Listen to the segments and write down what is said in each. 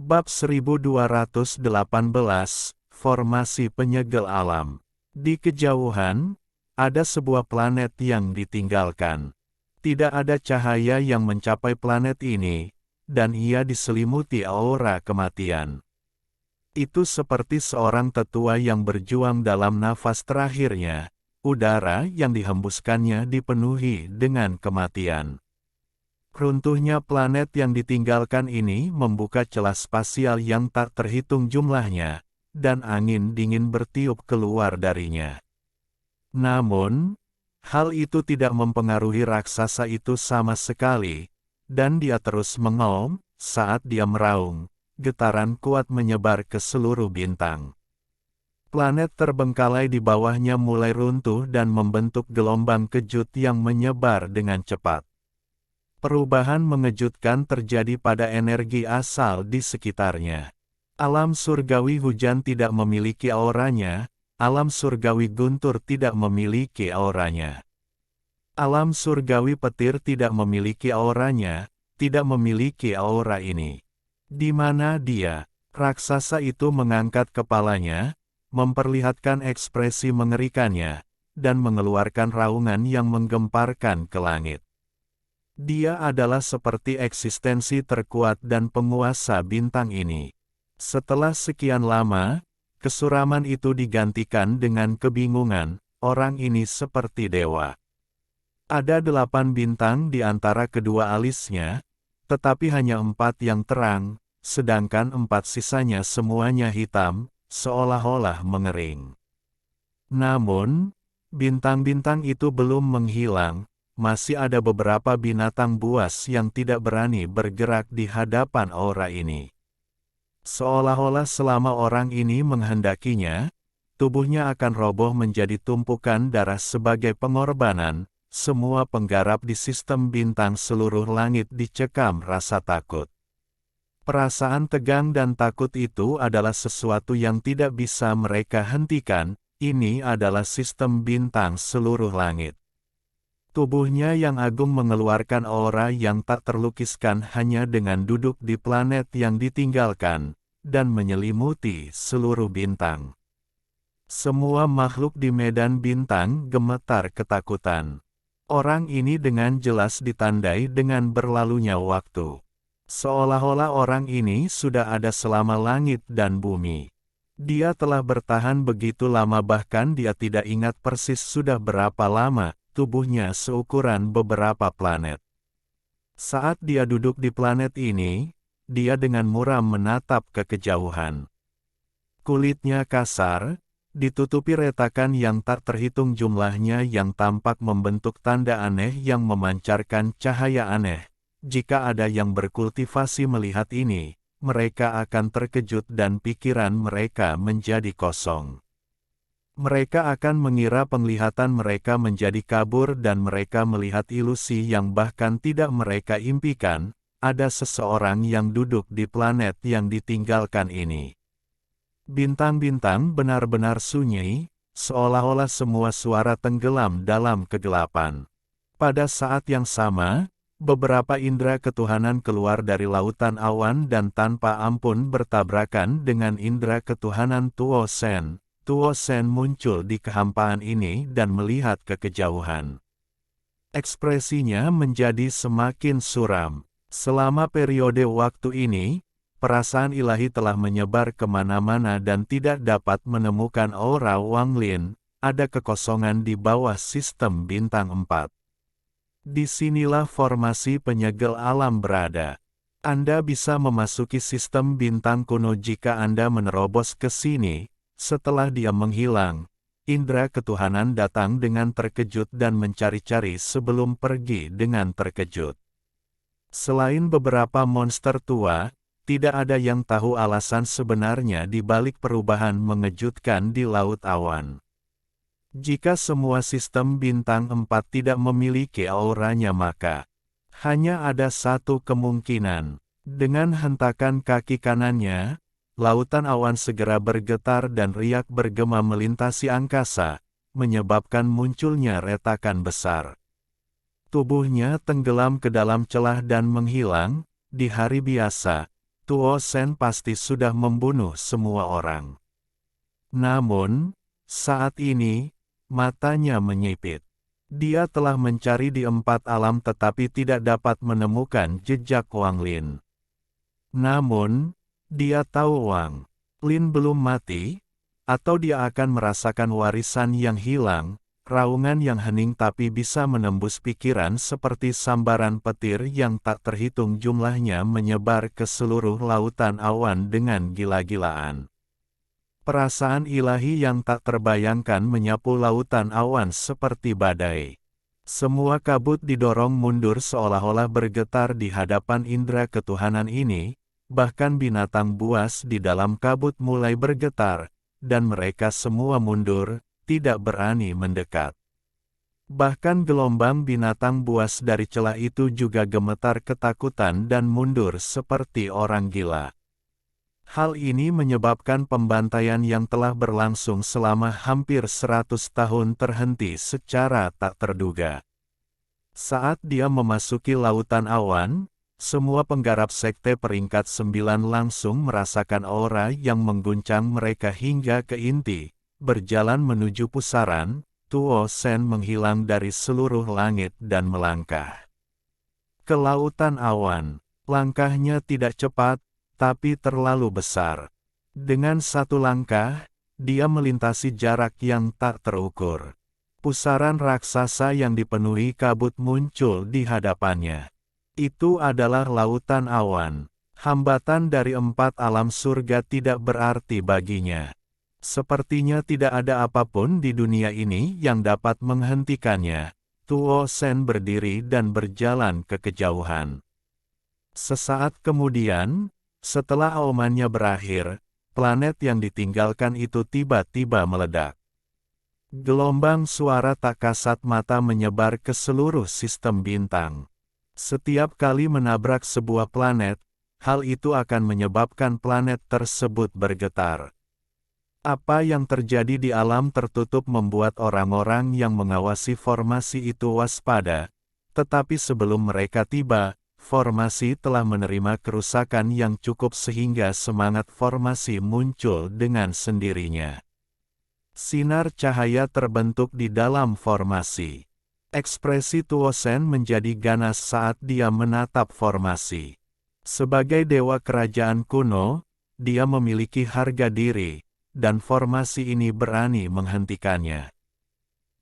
Bab 1218, Formasi Penyegel Alam. Di kejauhan, ada sebuah planet yang ditinggalkan. Tidak ada cahaya yang mencapai planet ini, dan ia diselimuti aura kematian. Itu seperti seorang tetua yang berjuang dalam nafas terakhirnya, udara yang dihembuskannya dipenuhi dengan kematian. Runtuhnya planet yang ditinggalkan ini membuka celah spasial yang tak terhitung jumlahnya, dan angin dingin bertiup keluar darinya. Namun, hal itu tidak mempengaruhi raksasa itu sama sekali, dan dia terus mengaum. Saat dia meraung, getaran kuat menyebar ke seluruh bintang. Planet terbengkalai di bawahnya mulai runtuh dan membentuk gelombang kejut yang menyebar dengan cepat. Perubahan mengejutkan terjadi pada energi asal di sekitarnya. Alam surgawi hujan tidak memiliki auranya, alam surgawi guntur tidak memiliki auranya. Alam surgawi petir tidak memiliki auranya, tidak memiliki aura ini. Di mana dia? Raksasa itu mengangkat kepalanya, memperlihatkan ekspresi mengerikannya, dan mengeluarkan raungan yang menggemparkan ke langit. Dia adalah seperti eksistensi terkuat dan penguasa bintang ini. Setelah sekian lama, kesuraman itu digantikan dengan kebingungan, orang ini seperti dewa. Ada 8 bintang di antara kedua alisnya, tetapi hanya 4 yang terang, sedangkan 4 sisanya semuanya hitam, seolah-olah mengering. Namun, bintang-bintang itu belum menghilang. Masih ada beberapa binatang buas yang tidak berani bergerak di hadapan aura ini. Seolah-olah selama orang ini menghendakinya, tubuhnya akan roboh menjadi tumpukan darah sebagai pengorbanan. Semua penggarap di sistem bintang seluruh langit dicekam rasa takut. Perasaan tegang dan takut itu adalah sesuatu yang tidak bisa mereka hentikan. Ini adalah sistem bintang seluruh langit. Tubuhnya yang agung mengeluarkan aura yang tak terlukiskan hanya dengan duduk di planet yang ditinggalkan, dan menyelimuti seluruh bintang. Semua makhluk di medan bintang gemetar ketakutan. Orang ini dengan jelas ditandai dengan berlalunya waktu. Seolah-olah orang ini sudah ada selama langit dan bumi. Dia telah bertahan begitu lama bahkan dia tidak ingat persis sudah berapa lama. Tubuhnya seukuran beberapa planet. Saat dia duduk di planet ini, dia dengan muram menatap ke kejauhan. Kulitnya kasar, ditutupi retakan yang tak terhitung jumlahnya yang tampak membentuk tanda aneh yang memancarkan cahaya aneh. Jika ada yang berkultivasi melihat ini, mereka akan terkejut dan pikiran mereka menjadi kosong. Mereka akan mengira penglihatan mereka menjadi kabur dan mereka melihat ilusi yang bahkan tidak mereka impikan, ada seseorang yang duduk di planet yang ditinggalkan ini. Bintang-bintang benar-benar sunyi, seolah-olah semua suara tenggelam dalam kegelapan. Pada saat yang sama, beberapa indera ketuhanan keluar dari lautan awan dan tanpa ampun bertabrakan dengan indera ketuhanan Tuo Sen. Tuo Sen muncul di kehampaan ini dan melihat ke kejauhan. Ekspresinya menjadi semakin suram. Selama periode waktu ini, perasaan ilahi telah menyebar kemana-mana dan tidak dapat menemukan aura Wang Lin. Ada kekosongan di bawah sistem bintang 4. Disinilah formasi penyegel alam berada. Anda bisa memasuki sistem bintang kuno jika Anda menerobos ke sini. Setelah dia menghilang, indera ketuhanan datang dengan terkejut dan mencari-cari sebelum pergi dengan terkejut. Selain beberapa monster tua, tidak ada yang tahu alasan sebenarnya di balik perubahan mengejutkan di Laut Awan. Jika semua sistem bintang 4 tidak memiliki auranya maka hanya ada satu kemungkinan. Dengan hentakan kaki kanannya, lautan awan segera bergetar dan riak bergema melintasi angkasa, menyebabkan munculnya retakan besar. Tubuhnya tenggelam ke dalam celah dan menghilang. Di hari biasa, Tuo Sen pasti sudah membunuh semua orang. Namun, saat ini, matanya menyipit. Dia telah mencari di 4 alam tetapi tidak dapat menemukan jejak Wang Lin. Namun, dia tahu Wang Lin belum mati, atau dia akan merasakan warisan yang hilang, raungan yang hening tapi bisa menembus pikiran seperti sambaran petir yang tak terhitung jumlahnya menyebar ke seluruh lautan awan dengan gila-gilaan. Perasaan ilahi yang tak terbayangkan menyapu lautan awan seperti badai. Semua kabut didorong mundur seolah-olah bergetar di hadapan indera ketuhanan ini, bahkan binatang buas di dalam kabut mulai bergetar, dan mereka semua mundur, tidak berani mendekat. Bahkan gelombang binatang buas dari celah itu juga gemetar ketakutan dan mundur seperti orang gila. Hal ini menyebabkan pembantaian yang telah berlangsung selama hampir 100 tahun terhenti secara tak terduga. Saat dia memasuki lautan awan, semua penggarap sekte peringkat 9 langsung merasakan aura yang mengguncang mereka hingga ke inti. Berjalan menuju pusaran, Tuo Sen menghilang dari seluruh langit dan melangkah ke lautan awan. Langkahnya tidak cepat, tapi terlalu besar. Dengan satu langkah, dia melintasi jarak yang tak terukur. Pusaran raksasa yang dipenuhi kabut muncul di hadapannya. Itu adalah lautan awan. Hambatan dari 4 alam surga tidak berarti baginya. Sepertinya tidak ada apapun di dunia ini yang dapat menghentikannya. Tuo Sen berdiri dan berjalan ke kejauhan. Sesaat kemudian, setelah aumannya berakhir, planet yang ditinggalkan itu tiba-tiba meledak. Gelombang suara tak kasat mata menyebar ke seluruh sistem bintang. Setiap kali menabrak sebuah planet, hal itu akan menyebabkan planet tersebut bergetar. Apa yang terjadi di alam tertutup membuat orang-orang yang mengawasi formasi itu waspada, tetapi sebelum mereka tiba, formasi telah menerima kerusakan yang cukup sehingga semangat formasi muncul dengan sendirinya. Sinar cahaya terbentuk di dalam formasi. Ekspresi Tuo Sen menjadi ganas saat dia menatap formasi. Sebagai dewa kerajaan kuno, dia memiliki harga diri, dan formasi ini berani menghentikannya.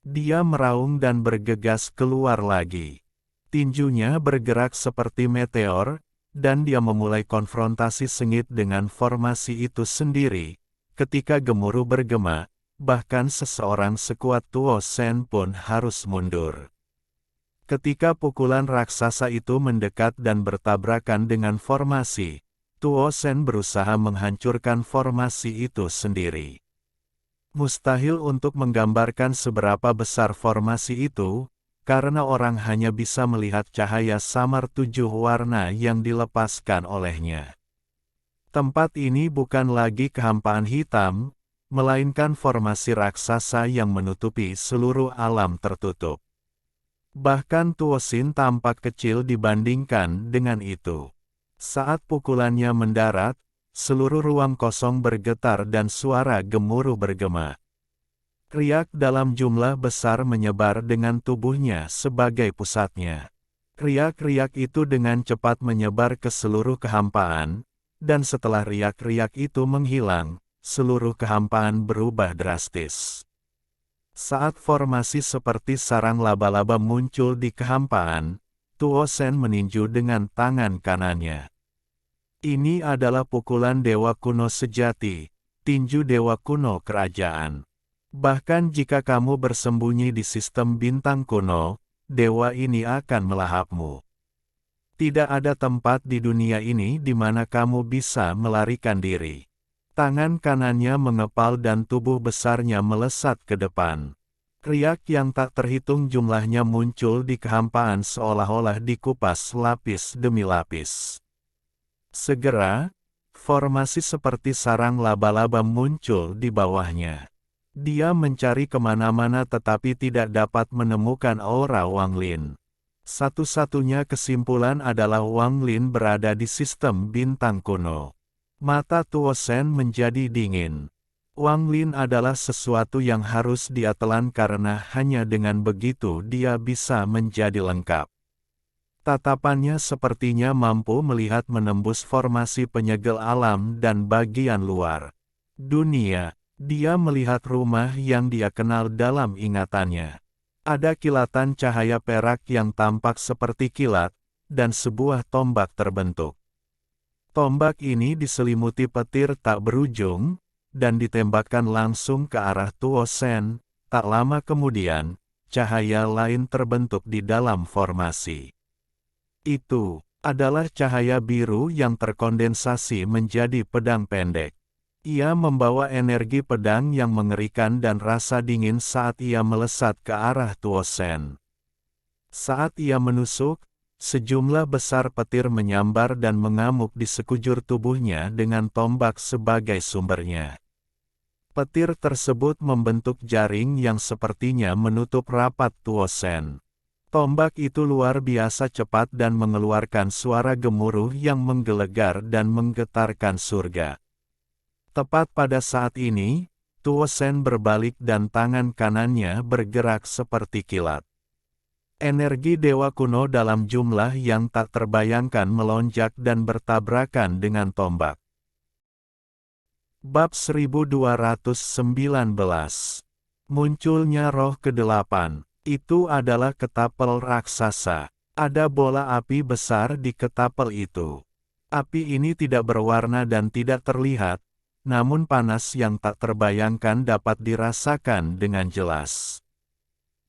Dia meraung dan bergegas keluar lagi. Tinjunya bergerak seperti meteor, dan dia memulai konfrontasi sengit dengan formasi itu sendiri. Ketika gemuruh bergema, bahkan seseorang sekuat Tuo Sen pun harus mundur. Ketika pukulan raksasa itu mendekat dan bertabrakan dengan formasi, Tuo Sen berusaha menghancurkan formasi itu sendiri. Mustahil untuk menggambarkan seberapa besar formasi itu, karena orang hanya bisa melihat cahaya samar 7 warna yang dilepaskan olehnya. Tempat ini bukan lagi kehampaan hitam, melainkan formasi raksasa yang menutupi seluruh alam tertutup. Bahkan Tuo Sen tampak kecil dibandingkan dengan itu. Saat pukulannya mendarat, seluruh ruang kosong bergetar dan suara gemuruh bergema. Riak dalam jumlah besar menyebar dengan tubuhnya sebagai pusatnya. Riak-riak itu dengan cepat menyebar ke seluruh kehampaan, dan setelah riak-riak itu menghilang, seluruh kehampaan berubah drastis. Saat formasi seperti sarang laba-laba muncul di kehampaan, Tuo Sen meninju dengan tangan kanannya. Ini adalah pukulan dewa kuno sejati, tinju dewa kuno kerajaan. Bahkan jika kamu bersembunyi di sistem bintang kuno, dewa ini akan melahapmu. Tidak ada tempat di dunia ini di mana kamu bisa melarikan diri. Tangan kanannya mengepal dan tubuh besarnya melesat ke depan. Riak yang tak terhitung jumlahnya muncul di kehampaan seolah-olah dikupas lapis demi lapis. Segera, formasi seperti sarang laba-laba muncul di bawahnya. Dia mencari kemana-mana tetapi tidak dapat menemukan aura Wang Lin. Satu-satunya kesimpulan adalah Wang Lin berada di sistem bintang kuno. Mata Tuo Shen menjadi dingin. Wang Lin adalah sesuatu yang harus dia telan karena hanya dengan begitu dia bisa menjadi lengkap. Tatapannya sepertinya mampu melihat menembus formasi penyegel alam dan bagian luar dunia. Dia melihat rumah yang dia kenal dalam ingatannya. Ada kilatan cahaya perak yang tampak seperti kilat, dan sebuah tombak terbentuk. Tombak ini diselimuti petir tak berujung, dan ditembakkan langsung ke arah Tuo Shen. Tak lama kemudian, cahaya lain terbentuk di dalam formasi. Itu adalah cahaya biru yang terkondensasi menjadi pedang pendek. Ia membawa energi pedang yang mengerikan dan rasa dingin saat ia melesat ke arah Tuo Shen. Saat ia menusuk, sejumlah besar petir menyambar dan mengamuk di sekujur tubuhnya dengan tombak sebagai sumbernya. Petir tersebut membentuk jaring yang sepertinya menutup rapat Tuo Shen. Tombak itu luar biasa cepat dan mengeluarkan suara gemuruh yang menggelegar dan menggetarkan surga. Tepat pada saat ini, Tuo Shen berbalik dan tangan kanannya bergerak seperti kilat. Energi dewa kuno dalam jumlah yang tak terbayangkan melonjak dan bertabrakan dengan tombak. Bab 1219. Munculnya roh ke-8. Itu adalah ketapel raksasa. Ada bola api besar di ketapel itu. Api ini tidak berwarna dan tidak terlihat, namun panas yang tak terbayangkan dapat dirasakan dengan jelas.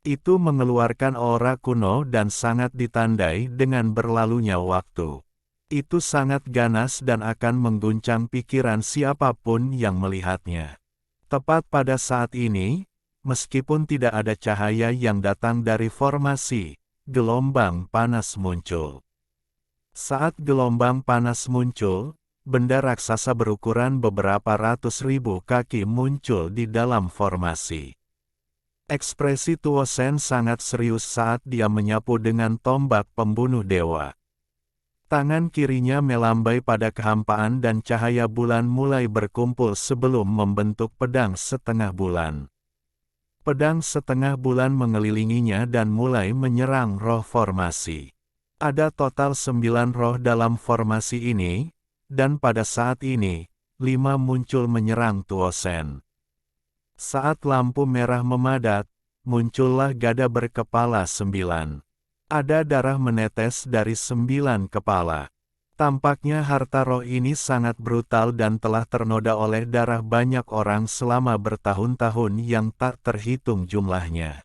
Itu mengeluarkan aura kuno dan sangat ditandai dengan berlalunya waktu. Itu sangat ganas dan akan mengguncang pikiran siapapun yang melihatnya. Tepat pada saat ini, meskipun tidak ada cahaya yang datang dari formasi, gelombang panas muncul. Saat gelombang panas muncul, benda raksasa berukuran beberapa ratus ribu kaki muncul di dalam formasi. Ekspresi Tuo Shen sangat serius saat dia menyapu dengan tombak pembunuh dewa. Tangan kirinya melambai pada kehampaan dan cahaya bulan mulai berkumpul sebelum membentuk pedang setengah bulan. Pedang setengah bulan mengelilinginya dan mulai menyerang roh formasi. Ada total 9 roh dalam formasi ini, dan pada saat ini, 5 muncul menyerang Tuo Shen. Saat lampu merah memadat, muncullah gada berkepala 9. Ada darah menetes dari 9 kepala. Tampaknya harta roh ini sangat brutal dan telah ternoda oleh darah banyak orang selama bertahun-tahun yang tak terhitung jumlahnya.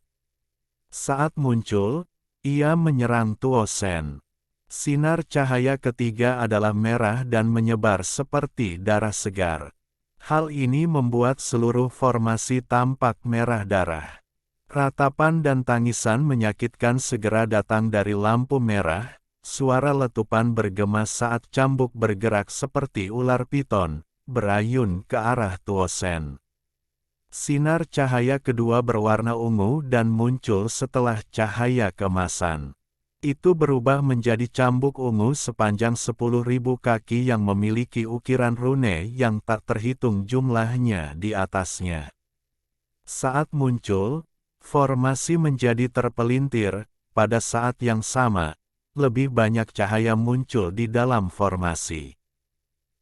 Saat muncul, ia menyerang Tuo Shen. Sinar cahaya ketiga adalah merah dan menyebar seperti darah segar. Hal ini membuat seluruh formasi tampak merah darah. Ratapan dan tangisan menyakitkan segera datang dari lampu merah, suara letupan bergema saat cambuk bergerak seperti ular piton, berayun ke arah Tuo Shen. Sinar cahaya kedua berwarna ungu dan muncul setelah cahaya kemasan. Itu berubah menjadi cambuk ungu sepanjang 10.000 kaki yang memiliki ukiran rune yang tak terhitung jumlahnya di atasnya. Saat muncul, formasi menjadi terpelintir. Pada saat yang sama, lebih banyak cahaya muncul di dalam formasi.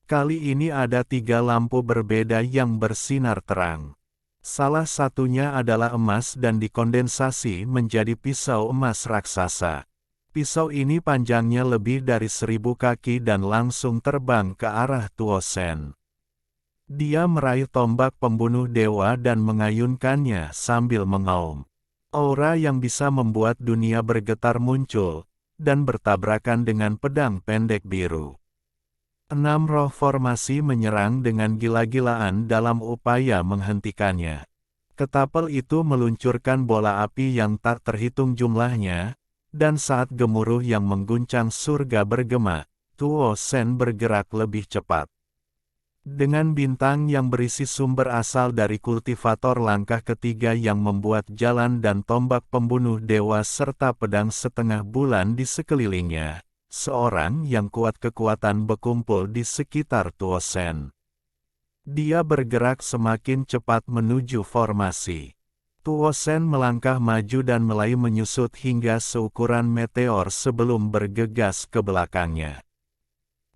Kali ini ada 3 lampu berbeda yang bersinar terang. Salah satunya adalah emas dan dikondensasi menjadi pisau emas raksasa. Pisau ini panjangnya lebih dari 1000 kaki dan langsung terbang ke arah Tuo Shen. Dia meraih tombak pembunuh dewa dan mengayunkannya sambil mengaum. Aura yang bisa membuat dunia bergetar muncul, dan bertabrakan dengan pedang pendek biru. 6 roh formasi menyerang dengan gila-gilaan dalam upaya menghentikannya. Ketapel itu meluncurkan bola api yang tak terhitung jumlahnya, dan saat gemuruh yang mengguncang surga bergema, Tuo Shen bergerak lebih cepat. Dengan bintang yang berisi sumber asal dari kultivator langkah ketiga yang membuat jalan dan tombak pembunuh dewa serta pedang setengah bulan di sekelilingnya, seorang yang kuat kekuatan berkumpul di sekitar Tuo Sen. Dia bergerak semakin cepat menuju formasi. Tuo Sen melangkah maju dan mulai menyusut hingga seukuran meteor sebelum bergegas ke belakangnya.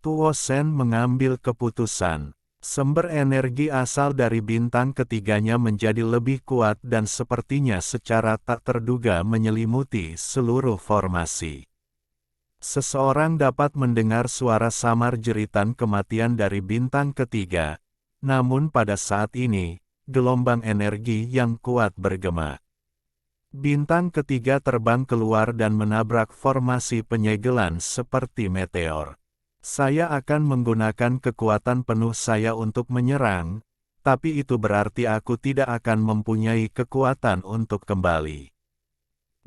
Tuo Sen mengambil keputusan. Sumber energi asal dari bintang ketiganya menjadi lebih kuat dan sepertinya secara tak terduga menyelimuti seluruh formasi. Seseorang dapat mendengar suara samar jeritan kematian dari bintang ketiga, namun pada saat ini, gelombang energi yang kuat bergema. Bintang ketiga terbang keluar dan menabrak formasi penyegelan seperti meteor. Saya akan menggunakan kekuatan penuh saya untuk menyerang, tapi itu berarti aku tidak akan mempunyai kekuatan untuk kembali.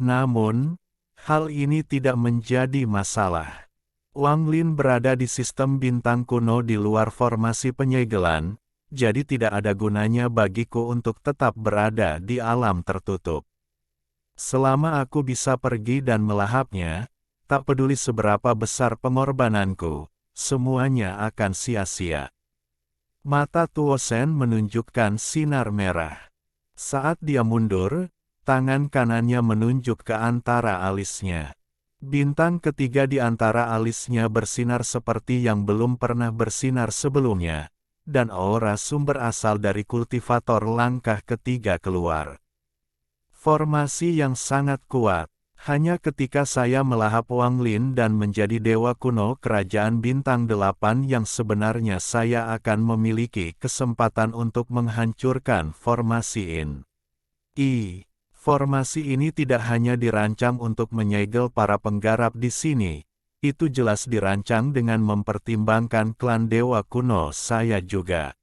Namun, hal ini tidak menjadi masalah. Wang Lin berada di sistem bintang kuno di luar formasi penyegelan, jadi tidak ada gunanya bagiku untuk tetap berada di alam tertutup. Selama aku bisa pergi dan melahapnya, tak peduli seberapa besar pengorbananku, semuanya akan sia-sia. Mata Tuo Sen menunjukkan sinar merah. Saat dia mundur, tangan kanannya menunjuk ke antara alisnya. Bintang ketiga di antara alisnya bersinar seperti yang belum pernah bersinar sebelumnya, dan aura sumber asal dari kultivator langkah ketiga keluar. Formasi yang sangat kuat. Hanya ketika saya melahap Wang Lin dan menjadi dewa kuno kerajaan bintang 8 yang sebenarnya saya akan memiliki kesempatan untuk menghancurkan formasi ini. Formasi ini tidak hanya dirancang untuk menyegel para penggarap di sini, itu jelas dirancang dengan mempertimbangkan klan dewa kuno saya juga.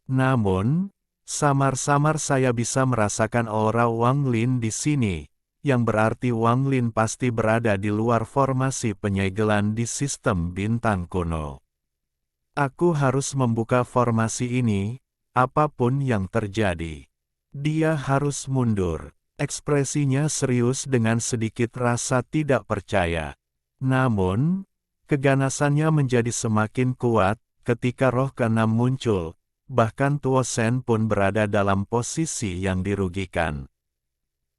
Namun, samar-samar saya bisa merasakan aura Wang Lin di sini, yang berarti Wang Lin pasti berada di luar formasi penyegelan di sistem bintang kuno. Aku harus membuka formasi ini, apapun yang terjadi. Dia harus mundur. Ekspresinya serius dengan sedikit rasa tidak percaya. Namun, keganasannya menjadi semakin kuat ketika roh keenam muncul. Bahkan Tuo Sen pun berada dalam posisi yang dirugikan.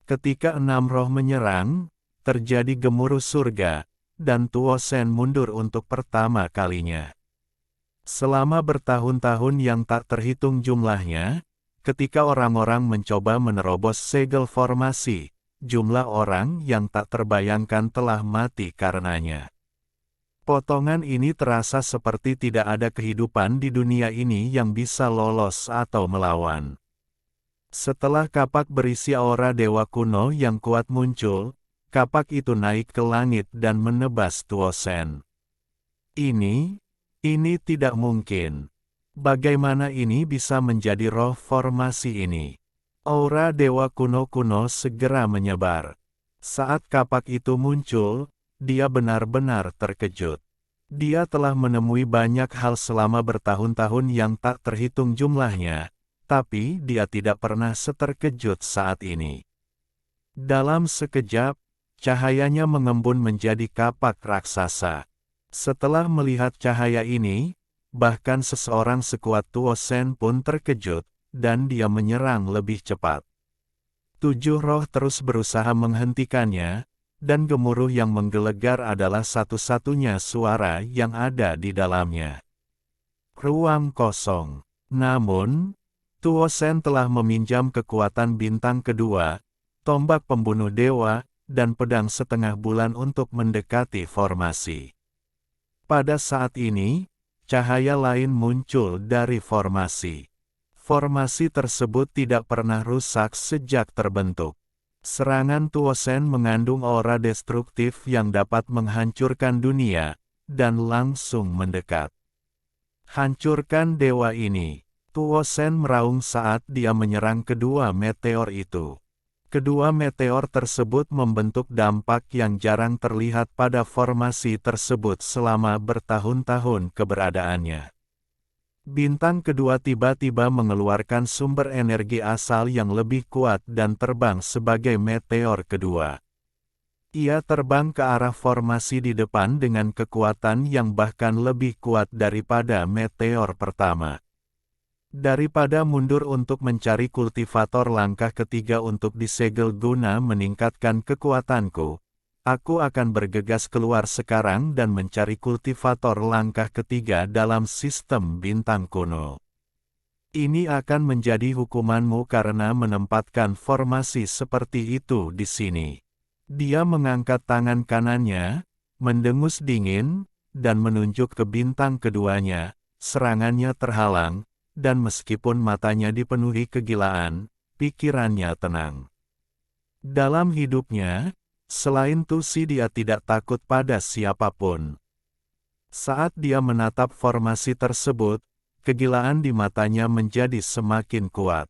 Ketika 6 roh menyerang, terjadi gemuruh surga, dan Tuo Sen mundur untuk pertama kalinya. Selama bertahun-tahun yang tak terhitung jumlahnya, ketika orang-orang mencoba menerobos segel formasi, jumlah orang yang tak terbayangkan telah mati karenanya. Potongan ini terasa seperti tidak ada kehidupan di dunia ini yang bisa lolos atau melawan. Setelah kapak berisi aura dewa kuno yang kuat muncul, kapak itu naik ke langit dan menebas Tuo Sen. Ini tidak mungkin. Bagaimana ini bisa menjadi roh formasi ini? Aura dewa kuno-kuno segera menyebar. Saat kapak itu muncul, dia benar-benar terkejut. Dia telah menemui banyak hal selama bertahun-tahun yang tak terhitung jumlahnya, tapi dia tidak pernah seterkejut saat ini. Dalam sekejap, cahayanya mengembun menjadi kapak raksasa. Setelah melihat cahaya ini, bahkan seseorang sekuat Tuo Sen pun terkejut, dan dia menyerang lebih cepat. 7 roh terus berusaha menghentikannya, dan gemuruh yang menggelegar adalah satu-satunya suara yang ada di dalamnya. Ruang kosong. Namun, Tuo Sen telah meminjam kekuatan bintang kedua, tombak pembunuh dewa, dan pedang setengah bulan untuk mendekati formasi. Pada saat ini, cahaya lain muncul dari formasi. Formasi tersebut tidak pernah rusak sejak terbentuk. Serangan Tuo Sen mengandung aura destruktif yang dapat menghancurkan dunia, dan langsung mendekat. Hancurkan dewa ini. Tuo Sen meraung saat dia menyerang kedua meteor itu. Kedua meteor tersebut membentuk dampak yang jarang terlihat pada formasi tersebut selama bertahun-tahun keberadaannya. Bintang kedua tiba-tiba mengeluarkan sumber energi asal yang lebih kuat dan terbang sebagai meteor kedua. Ia terbang ke arah formasi di depan dengan kekuatan yang bahkan lebih kuat daripada meteor pertama. Daripada mundur untuk mencari kultivator langkah ketiga untuk disegel guna meningkatkan kekuatanku, aku akan bergegas keluar sekarang dan mencari kultivator langkah ketiga dalam sistem bintang kuno. Ini akan menjadi hukumanmu karena menempatkan formasi seperti itu di sini. Dia mengangkat tangan kanannya, mendengus dingin, dan menunjuk ke bintang keduanya. Serangannya terhalang, dan meskipun matanya dipenuhi kegilaan, pikirannya tenang. Dalam hidupnya, selain Tusi dia tidak takut pada siapapun. Saat dia menatap formasi tersebut, kegilaan di matanya menjadi semakin kuat.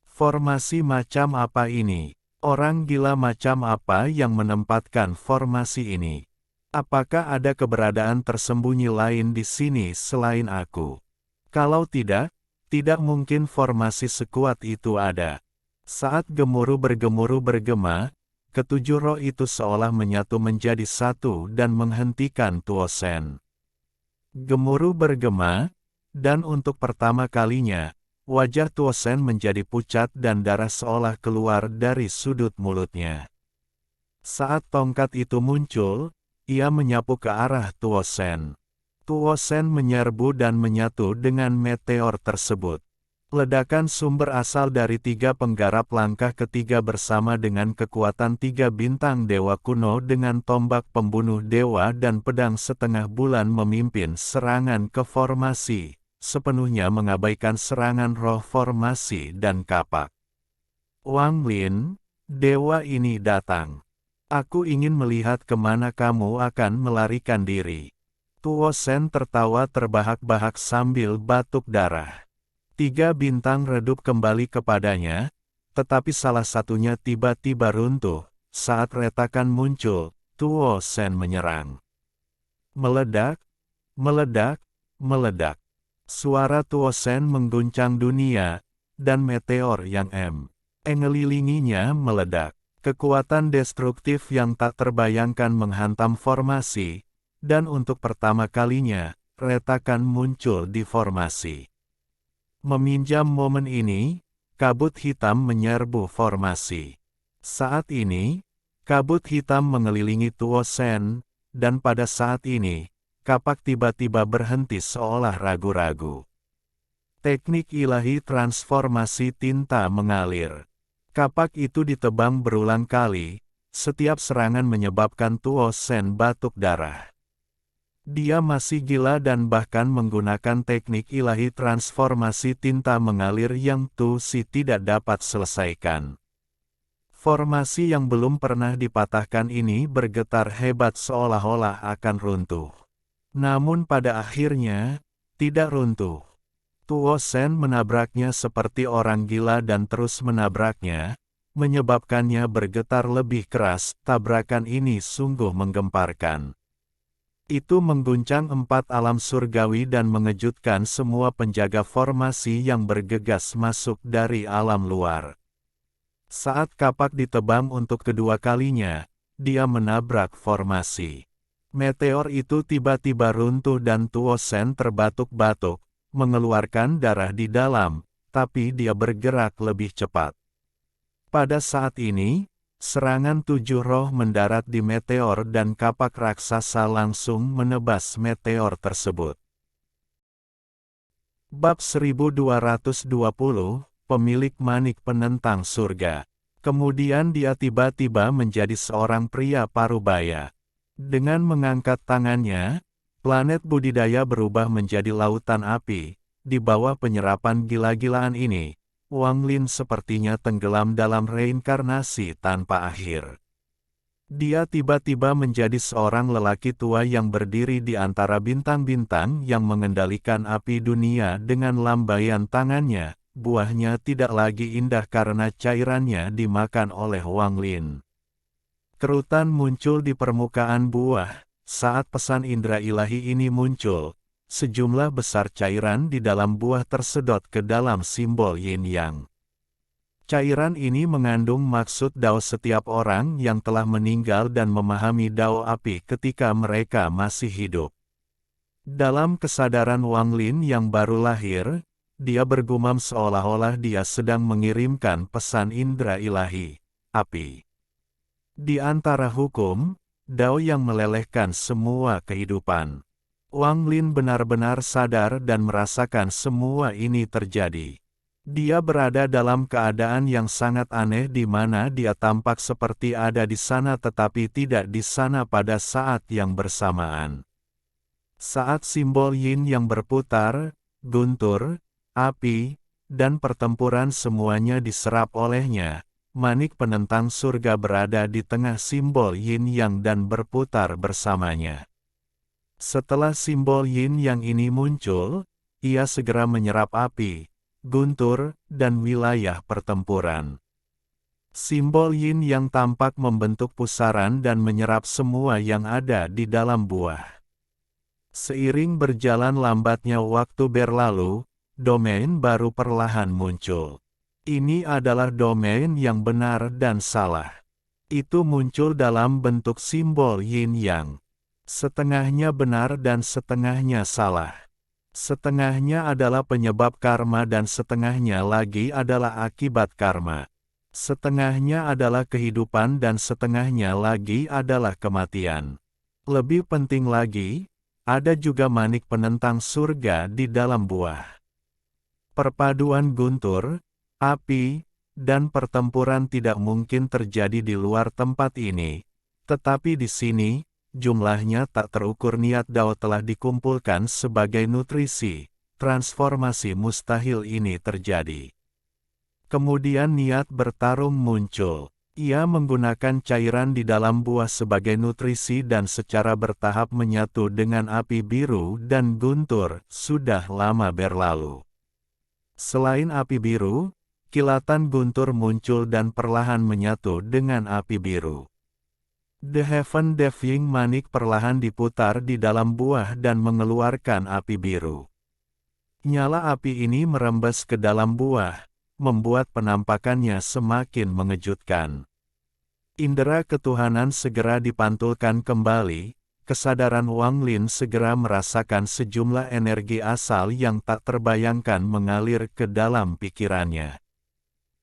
Formasi macam apa ini? Orang gila macam apa yang menempatkan formasi ini? Apakah ada keberadaan tersembunyi lain di sini selain aku? Kalau tidak, tidak mungkin formasi sekuat itu ada. Saat gemuruh bergema, ketujuh roh itu seolah menyatu menjadi satu dan menghentikan Tuosen. Gemuruh bergema, dan untuk pertama kalinya, wajah Tuosen menjadi pucat dan darah seolah keluar dari sudut mulutnya. Saat tongkat itu muncul, ia menyapu ke arah Tuosen. Tuosen menyerbu dan menyatu dengan meteor tersebut. Ledakan sumber asal dari tiga penggarap langkah ketiga bersama dengan kekuatan tiga bintang dewa kuno dengan tombak pembunuh dewa dan pedang setengah bulan memimpin serangan ke formasi, sepenuhnya mengabaikan serangan roh formasi dan kapak. Wang Lin, dewa ini datang. Aku ingin melihat kemana kamu akan melarikan diri. Tuosen tertawa terbahak-bahak sambil batuk darah. Tiga bintang redup kembali kepadanya, tetapi salah satunya tiba-tiba runtuh. Saat retakan muncul, Tuosen menyerang. Meledak, meledak, meledak. Suara Tuosen mengguncang dunia, dan meteor yang mengelilinginya meledak. Kekuatan destruktif yang tak terbayangkan menghantam formasi, dan untuk pertama kalinya, retakan muncul di formasi. Meminjam momen ini, kabut hitam menyerbu formasi. Saat ini, kabut hitam mengelilingi Tuosen, dan pada saat ini, kapak tiba-tiba berhenti seolah ragu-ragu. Teknik ilahi transformasi tinta mengalir. Kapak itu ditebang berulang kali, setiap serangan menyebabkan Tuosen batuk darah. Dia masih gila dan bahkan menggunakan teknik ilahi transformasi tinta mengalir yang Tusi tidak dapat selesaikan. Formasi yang belum pernah dipatahkan ini bergetar hebat seolah-olah akan runtuh. Namun pada akhirnya, tidak runtuh. Tuosen menabraknya seperti orang gila dan terus menabraknya, menyebabkannya bergetar lebih keras. Tabrakan ini sungguh menggemparkan. Itu mengguncang empat alam surgawi dan mengejutkan semua penjaga formasi yang bergegas masuk dari alam luar. Saat kapak ditebang untuk kedua kalinya, dia menabrak formasi. Meteor itu tiba-tiba runtuh dan Tuosen terbatuk-batuk, mengeluarkan darah di dalam, tapi dia bergerak lebih cepat. Pada saat ini, serangan tujuh roh mendarat di meteor dan kapak raksasa langsung menebas meteor tersebut. Bab 1220, Pemilik Manik Penentang Surga. Kemudian dia tiba-tiba menjadi seorang pria parubaya. Dengan mengangkat tangannya, planet budidaya berubah menjadi lautan api. Di bawah penyerapan gila-gilaan ini, Wang Lin sepertinya tenggelam dalam reinkarnasi tanpa akhir. Dia tiba-tiba menjadi seorang lelaki tua yang berdiri di antara bintang-bintang yang mengendalikan api dunia dengan lambaian tangannya. Buahnya tidak lagi indah karena cairannya dimakan oleh Wang Lin. Kerutan muncul di permukaan buah. Saat pesan indera ilahi ini muncul, sejumlah besar cairan di dalam buah tersedot ke dalam simbol yin-yang. Cairan ini mengandung maksud Dao setiap orang yang telah meninggal dan memahami Dao api ketika mereka masih hidup. Dalam kesadaran Wang Lin yang baru lahir, dia bergumam seolah-olah dia sedang mengirimkan pesan indera ilahi, api. Di antara hukum, Dao yang melelehkan semua kehidupan. Wang Lin benar-benar sadar dan merasakan semua ini terjadi. Dia berada dalam keadaan yang sangat aneh di mana dia tampak seperti ada di sana tetapi tidak di sana pada saat yang bersamaan. Saat simbol yin yang berputar, guntur, api, dan pertempuran semuanya diserap olehnya, manik penentang surga berada di tengah simbol yin yang dan berputar bersamanya. Setelah simbol yin yang ini muncul, ia segera menyerap api, guntur, dan wilayah pertempuran. Simbol yin yang tampak membentuk pusaran dan menyerap semua yang ada di dalam buah. Seiring berjalan lambatnya waktu berlalu, domain baru perlahan muncul. Ini adalah domain yang benar dan salah. Itu muncul dalam bentuk simbol yin-yang. Setengahnya benar dan setengahnya salah. Setengahnya adalah penyebab karma dan setengahnya lagi adalah akibat karma. Setengahnya adalah kehidupan dan setengahnya lagi adalah kematian. Lebih penting lagi, ada juga manik penentang surga di dalam buah. Perpaduan guntur, api, dan pertempuran tidak mungkin terjadi di luar tempat ini, tetapi di sini, jumlahnya tak terukur. Niat Dao telah dikumpulkan sebagai nutrisi, transformasi mustahil ini terjadi. Kemudian niat bertarung muncul. Ia menggunakan cairan di dalam buah sebagai nutrisi dan secara bertahap menyatu dengan api biru dan guntur, sudah lama berlalu. Selain api biru, kilatan guntur muncul dan perlahan menyatu dengan api biru. The Heaven Deving manik perlahan diputar di dalam buah dan mengeluarkan api biru. Nyala api ini merembes ke dalam buah, membuat penampakannya semakin mengejutkan. Indera ketuhanan segera dipantulkan kembali, kesadaran Wang Lin segera merasakan sejumlah energi asal yang tak terbayangkan mengalir ke dalam pikirannya.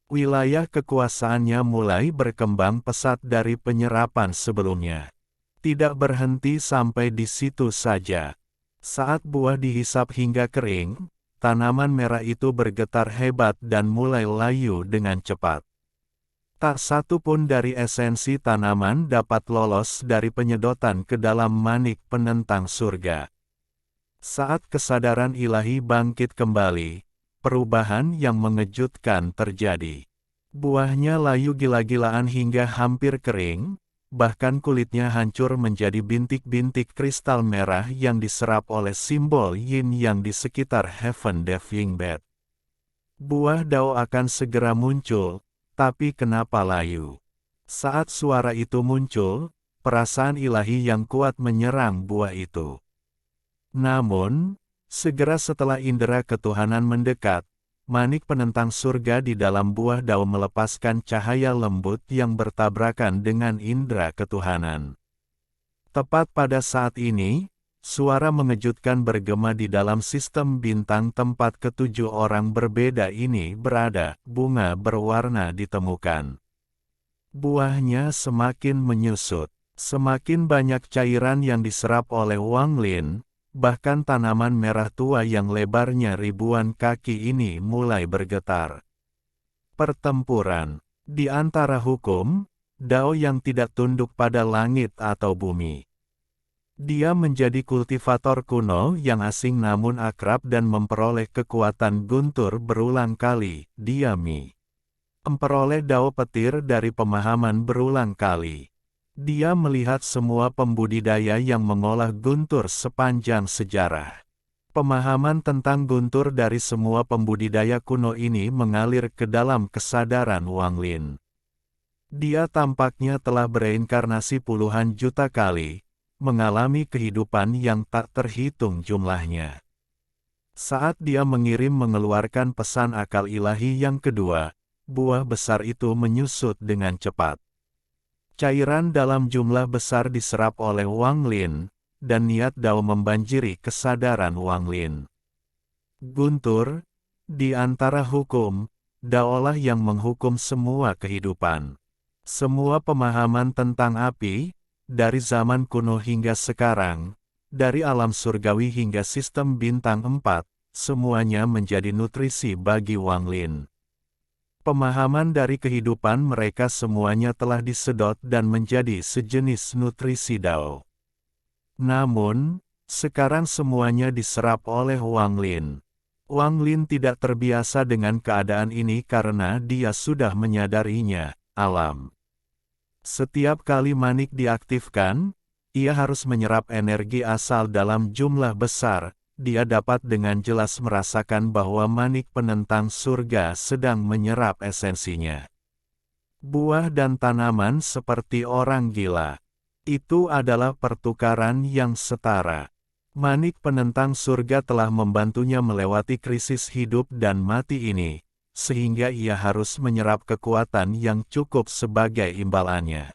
Wilayah kekuasaannya mulai berkembang pesat dari penyerapan sebelumnya. Tidak berhenti sampai di situ saja. Saat buah dihisap hingga kering, tanaman merah itu bergetar hebat dan mulai layu dengan cepat. Tak satu pun dari esensi tanaman dapat lolos dari penyedotan ke dalam manik penentang surga. Saat kesadaran ilahi bangkit kembali, perubahan yang mengejutkan terjadi. Buahnya layu gila-gilaan hingga hampir kering, bahkan kulitnya hancur menjadi bintik-bintik kristal merah yang diserap oleh simbol yin yang di sekitar Heaven Deving Bed. Buah Dao akan segera muncul, tapi kenapa layu? Saat suara itu muncul, perasaan ilahi yang kuat menyerang buah itu. Namun, segera setelah indera ketuhanan mendekat, manik penentang surga di dalam buah Dao melepaskan cahaya lembut yang bertabrakan dengan indera ketuhanan. Tepat pada saat ini, suara mengejutkan bergema di dalam sistem bintang tempat ketujuh orang berbeda ini berada. Bunga berwarna ditemukan. Buahnya semakin menyusut. Semakin banyak cairan yang diserap oleh Wang Lin, bahkan tanaman merah tua yang lebarnya ribuan kaki ini mulai bergetar. Pertempuran di antara hukum, Dao yang tidak tunduk pada langit atau bumi. Dia menjadi kultivator kuno yang asing namun akrab dan memperoleh kekuatan guntur berulang kali. Dia memperoleh Dao petir dari pemahaman berulang kali. Dia melihat semua pembudidaya yang mengolah guntur sepanjang sejarah. Pemahaman tentang guntur dari semua pembudidaya kuno ini mengalir ke dalam kesadaran Wang Lin. Dia tampaknya telah bereinkarnasi puluhan juta kali, mengalami kehidupan yang tak terhitung jumlahnya. Saat dia mengeluarkan pesan akal ilahi yang kedua, buah besar itu menyusut dengan cepat. Cairan dalam jumlah besar diserap oleh Wang Lin, dan niat Dao membanjiri kesadaran Wang Lin. Guntur, di antara hukum, Daolah yang menghukum semua kehidupan. Semua pemahaman tentang api, dari zaman kuno hingga sekarang, dari alam surgawi hingga sistem bintang 4, semuanya menjadi nutrisi bagi Wang Lin. Pemahaman dari kehidupan mereka semuanya telah disedot dan menjadi sejenis nutrisi Dao. Namun, sekarang semuanya diserap oleh Wang Lin. Wang Lin tidak terbiasa dengan keadaan ini karena dia sudah menyadarinya, alam. Setiap kali manik diaktifkan, ia harus menyerap energi asal dalam jumlah besar. Dia dapat dengan jelas merasakan bahwa manik penentang surga sedang menyerap esensinya. Buah dan tanaman seperti orang gila. Itu adalah pertukaran yang setara. Manik penentang surga telah membantunya melewati krisis hidup dan mati ini, sehingga ia harus menyerap kekuatan yang cukup sebagai imbalannya.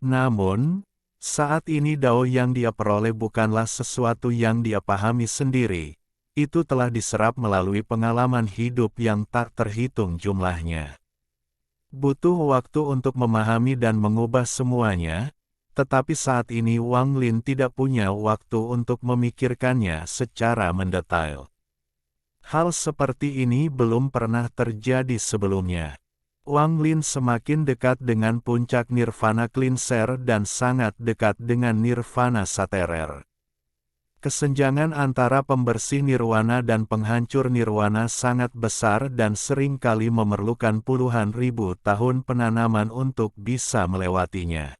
Namun, saat ini Dao yang dia peroleh bukanlah sesuatu yang dia pahami sendiri, itu telah diserap melalui pengalaman hidup yang tak terhitung jumlahnya. Butuh waktu untuk memahami dan mengubah semuanya, tetapi saat ini Wang Lin tidak punya waktu untuk memikirkannya secara mendetail. Hal seperti ini belum pernah terjadi sebelumnya. Wang Lin semakin dekat dengan puncak nirvana cleanser dan sangat dekat dengan nirvana saterer. Kesenjangan antara pembersih nirwana dan penghancur nirwana sangat besar dan sering kali memerlukan puluhan ribu tahun penanaman untuk bisa melewatinya.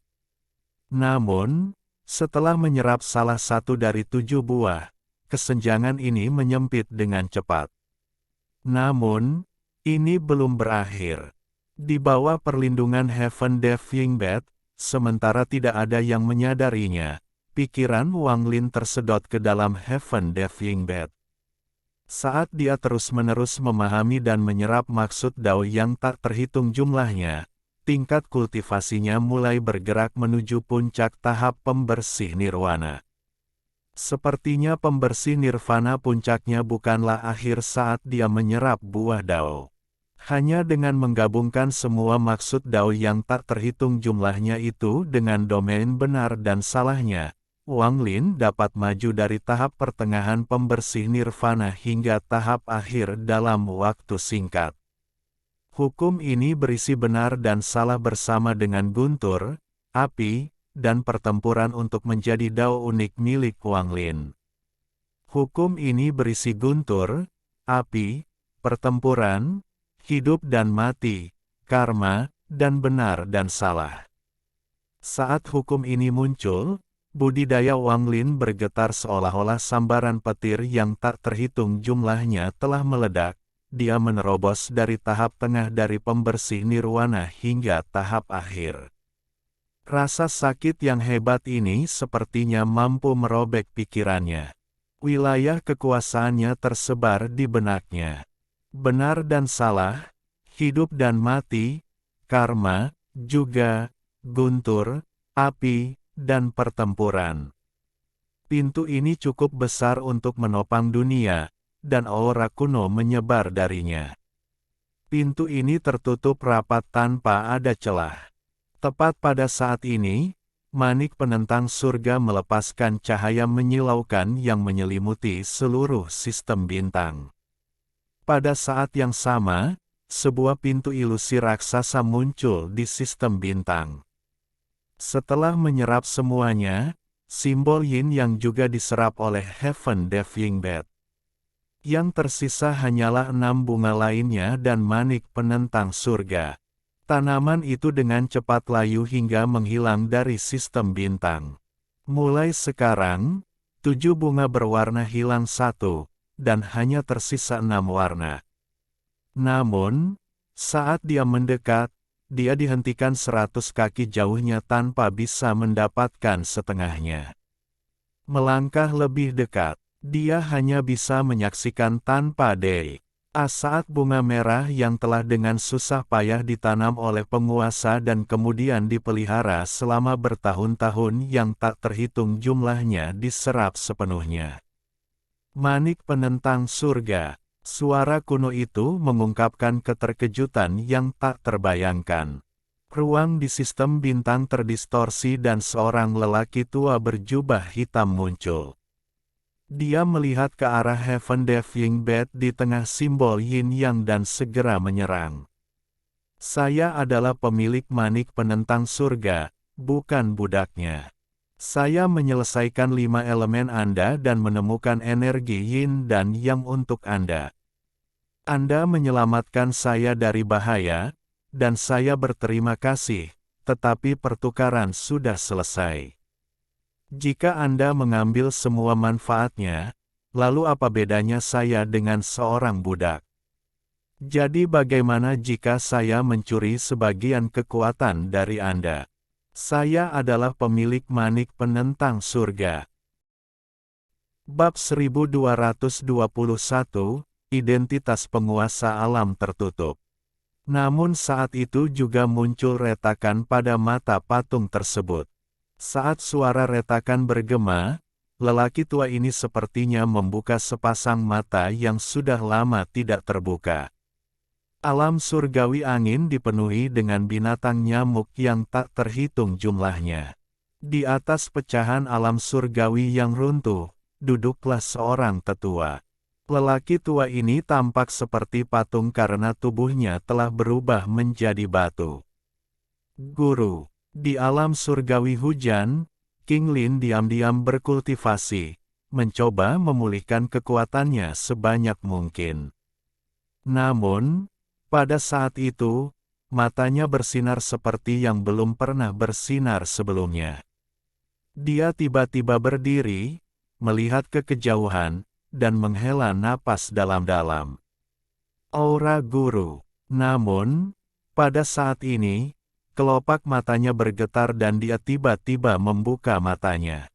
Namun, setelah menyerap salah satu dari 7 buah, kesenjangan ini menyempit dengan cepat. Namun, ini belum berakhir. Di bawah perlindungan Heaven Deaf Yingbet, sementara tidak ada yang menyadarinya, pikiran Wang Lin tersedot ke dalam Heaven Deaf Yingbet. Saat dia terus-menerus memahami dan menyerap maksud Dao yang tak terhitung jumlahnya, tingkat kultivasinya mulai bergerak menuju puncak tahap pembersih nirwana. Sepertinya pembersih nirvana puncaknya bukanlah akhir saat dia menyerap buah Dao. Hanya dengan menggabungkan semua maksud Dao yang tak terhitung jumlahnya itu dengan domain benar dan salahnya, Wang Lin dapat maju dari tahap pertengahan pembersih nirvana hingga tahap akhir dalam waktu singkat. Hukum ini berisi benar dan salah bersama dengan guntur, api, dan pertempuran untuk menjadi Dao unik milik Wang Lin. Hukum ini berisi guntur, api, pertempuran, hidup dan mati, karma, dan benar dan salah. Saat hukum ini muncul, budidaya Wang Lin bergetar seolah-olah sambaran petir yang tak terhitung jumlahnya telah meledak. Dia menerobos dari tahap tengah dari pembersih nirwana hingga tahap akhir. Rasa sakit yang hebat ini sepertinya mampu merobek pikirannya. Wilayah kekuasaannya tersebar di benaknya. Benar dan salah, hidup dan mati, karma, juga, guntur, api, dan pertempuran. Pintu ini cukup besar untuk menopang dunia, dan aura kuno menyebar darinya. Pintu ini tertutup rapat tanpa ada celah. Tepat pada saat ini, manik penentang surga melepaskan cahaya menyilaukan yang menyelimuti seluruh sistem bintang. Pada saat yang sama, sebuah pintu ilusi raksasa muncul di sistem bintang. Setelah menyerap semuanya, simbol yin yang juga diserap oleh Heaven Deaf Yingbet. Yang tersisa hanyalah 6 bunga lainnya dan manik penentang surga. Tanaman itu dengan cepat layu hingga menghilang dari sistem bintang. Mulai sekarang, 7 bunga berwarna hilang 1, dan hanya tersisa 6 warna. Namun, saat dia mendekat, dia dihentikan 100 kaki jauhnya tanpa bisa mendapatkan setengahnya. Melangkah lebih dekat, dia hanya bisa menyaksikan tanpa dek. Saat bunga merah yang telah dengan susah payah ditanam oleh penguasa dan kemudian dipelihara selama bertahun-tahun yang tak terhitung jumlahnya diserap sepenuhnya. Manik penentang surga. Suara kuno itu mengungkapkan keterkejutan yang tak terbayangkan. Ruang di sistem bintang terdistorsi dan seorang lelaki tua berjubah hitam muncul. Dia melihat ke arah Heaven Diving Bed di tengah simbol Yin Yang dan segera menyerang. Saya adalah pemilik manik penentang surga, bukan budaknya. Saya menyelesaikan 5 elemen Anda dan menemukan energi Yin dan Yang untuk Anda. Anda menyelamatkan saya dari bahaya, dan saya berterima kasih, tetapi pertukaran sudah selesai. Jika Anda mengambil semua manfaatnya, lalu apa bedanya saya dengan seorang budak? Jadi bagaimana jika saya mencuri sebagian kekuatan dari Anda? Saya adalah pemilik manik penentang surga. Bab 1221, Identitas penguasa alam tertutup. Namun saat itu juga muncul retakan pada mata patung tersebut. Saat suara retakan bergema, lelaki tua ini sepertinya membuka sepasang mata yang sudah lama tidak terbuka. Alam surgawi angin dipenuhi dengan binatang nyamuk yang tak terhitung jumlahnya. Di atas pecahan alam surgawi yang runtuh, duduklah seorang tetua. Lelaki tua ini tampak seperti patung karena tubuhnya telah berubah menjadi batu. Guru, di alam surgawi hujan, King Lin diam-diam berkultivasi, mencoba memulihkan kekuatannya sebanyak mungkin. Namun, pada saat itu, matanya bersinar seperti yang belum pernah bersinar sebelumnya. Dia tiba-tiba berdiri, melihat ke kejauhan, dan menghela napas dalam-dalam. Aura guru. Namun, pada saat ini, kelopak matanya bergetar dan dia tiba-tiba membuka matanya.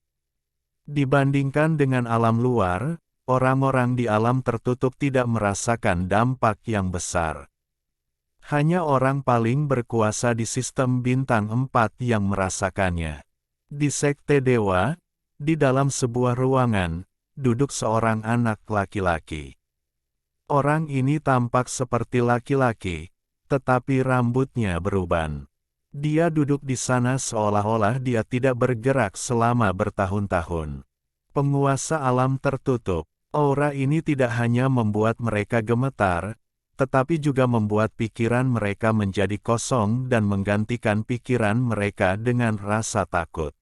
Dibandingkan dengan alam luar, orang-orang di alam tertutup tidak merasakan dampak yang besar. Hanya orang paling berkuasa di sistem bintang 4 yang merasakannya. Di Sekte Dewa, di dalam sebuah ruangan, duduk seorang anak laki-laki. Orang ini tampak seperti laki-laki, tetapi rambutnya beruban. Dia duduk di sana seolah-olah dia tidak bergerak selama bertahun-tahun. Penguasa alam tertutup, aura ini tidak hanya membuat mereka gemetar, tetapi juga membuat pikiran mereka menjadi kosong dan menggantikan pikiran mereka dengan rasa takut.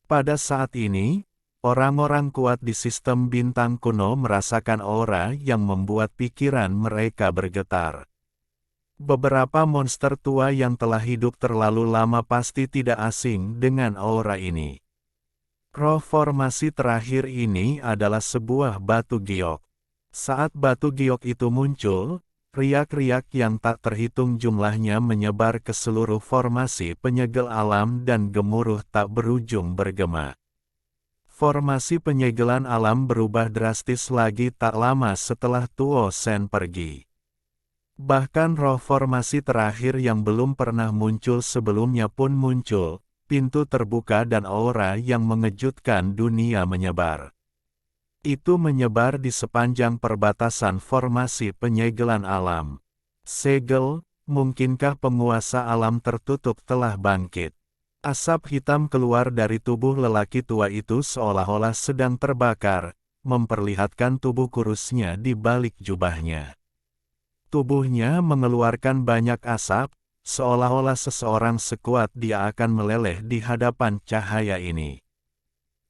Pada saat ini, orang-orang kuat di sistem bintang kuno merasakan aura yang membuat pikiran mereka bergetar. Beberapa monster tua yang telah hidup terlalu lama pasti tidak asing dengan aura ini. Roh formasi terakhir ini adalah sebuah batu giok. Saat batu giok itu muncul, riak-riak yang tak terhitung jumlahnya menyebar ke seluruh formasi penyegel alam dan gemuruh tak berujung bergema. Formasi penyegelan alam berubah drastis lagi tak lama setelah Tuo Sen pergi. Bahkan roh formasi terakhir yang belum pernah muncul sebelumnya pun muncul, pintu terbuka dan aura yang mengejutkan dunia menyebar. Itu menyebar di sepanjang perbatasan formasi penyegelan alam. Segel, mungkinkah penguasa alam tertutup telah bangkit? Asap hitam keluar dari tubuh lelaki tua itu seolah-olah sedang terbakar, memperlihatkan tubuh kurusnya di balik jubahnya. Tubuhnya mengeluarkan banyak asap, seolah-olah seseorang sekuat dia akan meleleh di hadapan cahaya ini.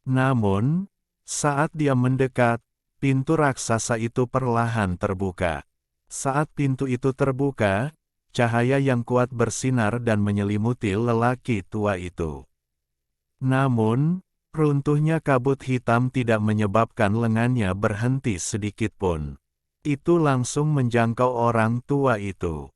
Namun, saat dia mendekat, pintu raksasa itu perlahan terbuka. Saat pintu itu terbuka, cahaya yang kuat bersinar dan menyelimuti lelaki tua itu. Namun, runtuhnya kabut hitam tidak menyebabkan lengannya berhenti sedikit pun. Itu langsung menjangkau orang tua itu.